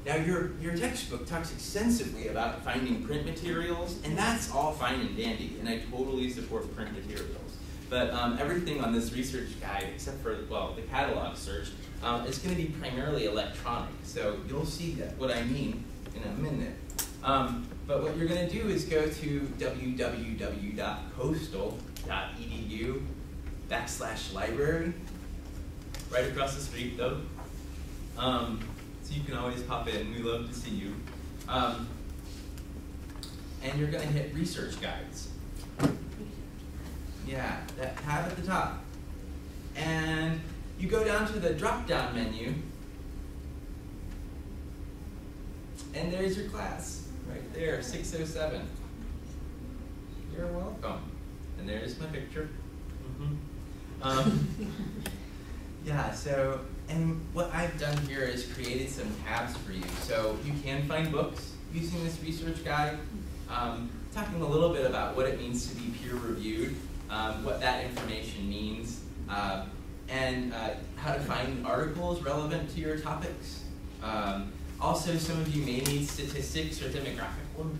Now your textbook talks extensively about finding print materials, and that's all fine and dandy, and I totally support print materials. But everything on this research guide, except for, well, the catalog search, is going to be primarily electronic. So you'll see what I mean in a minute. But what you're going to do is go to www.coastal.edu/library, right across the street though. So you can always pop in, we love to see you. And you're going to hit research guides. Yeah, that tab at the top. And you go down to the drop-down menu, and there's your class. Right there, 607. You're welcome. And there's my picture. Yeah, so, and what I've done here is created some tabs for you. So you can find books using this research guide, talking a little bit about what it means to be peer-reviewed, what that information means, and how to find articles relevant to your topics. Also, some of you may need statistics or demographical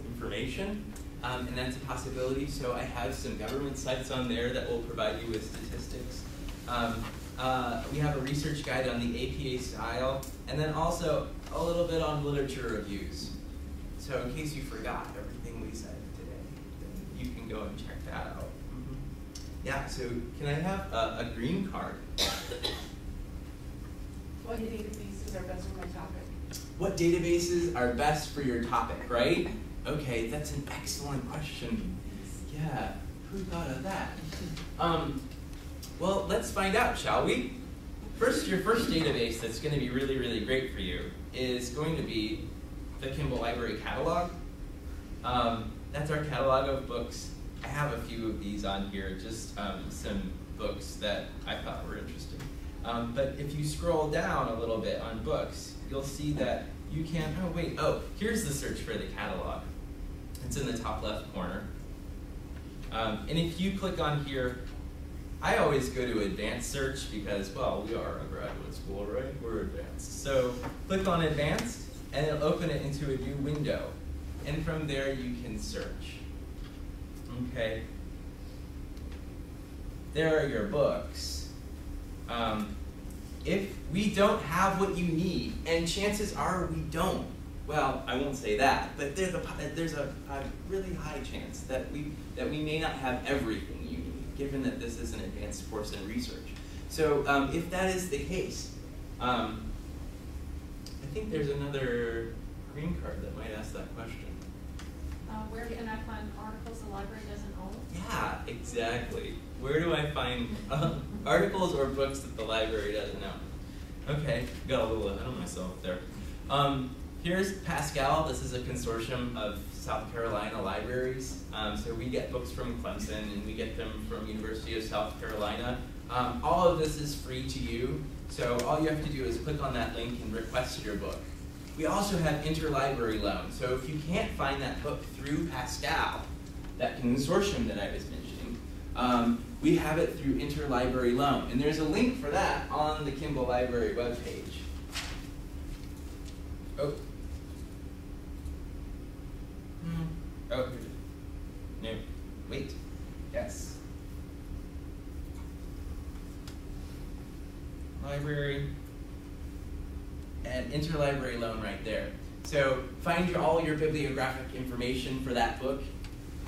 information, and that's a possibility. So I have some government sites on there that will provide you with statistics. We have a research guide on the APA style, and then also a little bit on literature reviews. So in case you forgot everything we said today, then you can go and check that out. Yeah, so can I have a green card? What databases are best for my topic? What databases are best for your topic, right? Okay, that's an excellent question. Yeah, who thought of that? Well, let's find out, shall we? First, your first database that's going to be really, really great for you is going to be the Kimball Library Catalog. That's our catalog of books. I have a few of these on here, just some books that I thought were interesting. But if you scroll down a little bit on books, you'll see that you can, here's the search for the catalog. It's in the top left corner. And if you click on here, I always go to advanced search because, well, we are a graduate school, right? We're advanced. So click on advanced, and it'll open it into a new window. And from there, you can search. Okay. There are your books. If we don't have what you need, and chances are we don't, well, I won't say that, but there's a really high chance that we may not have everything you need, given that this is an advanced course in research. So if that is the case, I think there's another green card that might ask that question. Where can I find articles the library doesn't own? Yeah, exactly. Where do I find articles or books that the library doesn't own? Okay, got a little ahead of myself there. Here's Pascal. This is a consortium of South Carolina libraries. So we get books from Clemson, and we get them from University of South Carolina. All of this is free to you. So all you have to do is click on that link and request your book. We also have interlibrary loan. So if you can't find that book through Pascal, that consortium that I was mentioning, we have it through interlibrary loan. And there's a link for that on the Kimball Library webpage. Oh. Oh, here it is. No, wait. Yes. Library. And interlibrary loan right there. So find all your bibliographic information for that book,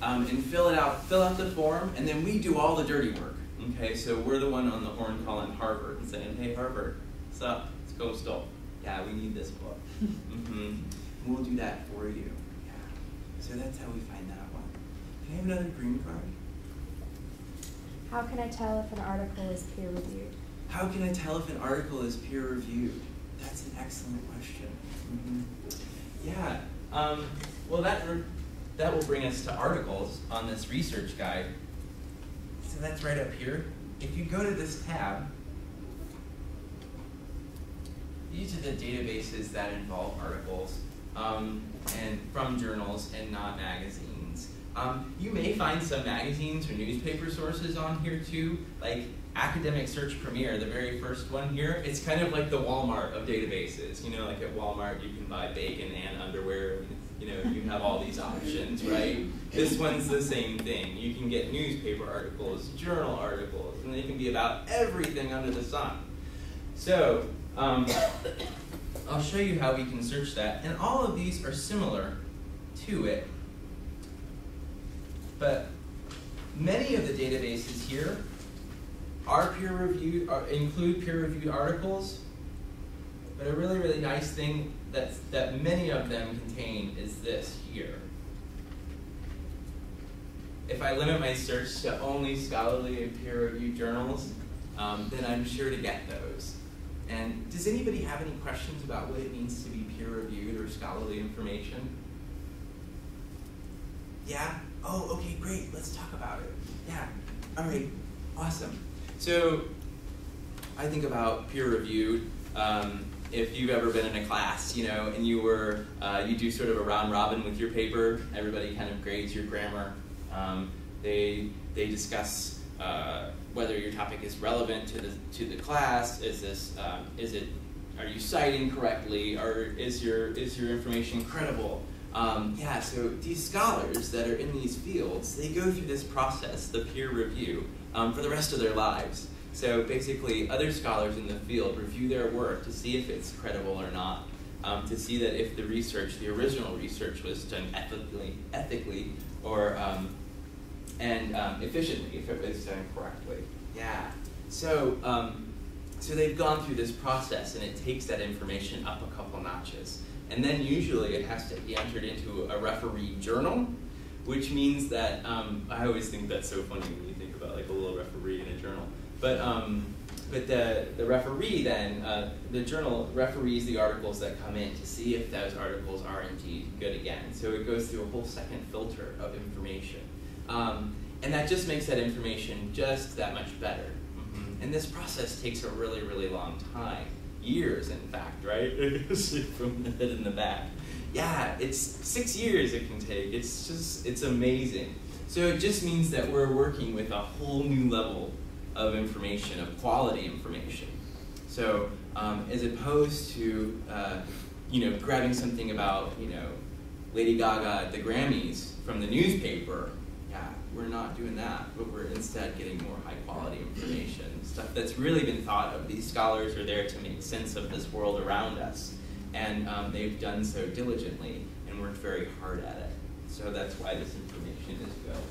and fill it out. Fill out the form, and then we do all the dirty work. Okay, so we're the one on the horn calling Harvard and saying, "Hey Harvard, what's up? It's Coastal. Yeah, we need this book." And we'll do that for you. Yeah. So that's how we find that one. Can I have another green card? How can I tell if an article is peer-reviewed? How can I tell if an article is peer-reviewed? That's an excellent question. Yeah. Well, that will bring us to articles on this research guide. So that's right up here. If you go to this tab, these are the databases that involve articles and from journals and not magazines. You may find some magazines or newspaper sources on here too, like Academic Search Premier, the very first one here, it's kind of like the Walmart of databases. You know, like at Walmart you can buy bacon and underwear. You know, you have all these options, right? This one's the same thing. You can get newspaper articles, journal articles, and they can be about everything under the sun. So, I'll show you how we can search that. And all of these are similar to it. But many of the databases here are peer-reviewed, include peer-reviewed articles. But a really, really nice thing that many of them contain is this here. If I limit my search to only scholarly and peer-reviewed journals, then I'm sure to get those. And does anybody have any questions about what it means to be peer-reviewed or scholarly information? Yeah? Oh, okay, great. Let's talk about it. Yeah. All right. Awesome. So I think about peer-reviewed. If you've ever been in a class, you know, and you do sort of a round robin with your paper, everybody kind of grades your grammar. They discuss whether your topic is relevant to the class. Are you citing correctly, or is your information credible? Yeah, so these scholars that are in these fields, they go through this process, the peer review, for the rest of their lives. So basically, other scholars in the field review their work to see if it's credible or not, to see that if the original research was done ethically, or and efficiently, if it was done correctly. Yeah. So they've gone through this process, and it takes that information up a couple notches. And then usually it has to be entered into a referee journal, which means that, I always think that's so funny when you think about like a little referee in a journal. But the referee then, the journal referees the articles that come in to see if those articles are indeed good again. So it goes through a whole second filter of information. And that just makes that information just that much better. And this process takes a really, really long time. Years, in fact, right? From the head in the back. Yeah, it's 6 years it can take. It's amazing. So it just means that we're working with a whole new level of information, of quality information. So as opposed to grabbing something about Lady Gaga at the Grammys from the newspaper, yeah, we're not doing that, but we're instead getting more high quality information, stuff that's really been thought of. These scholars are there to make sense of this world around us, and they've done so diligently and worked very hard at it. So that's why this information is good.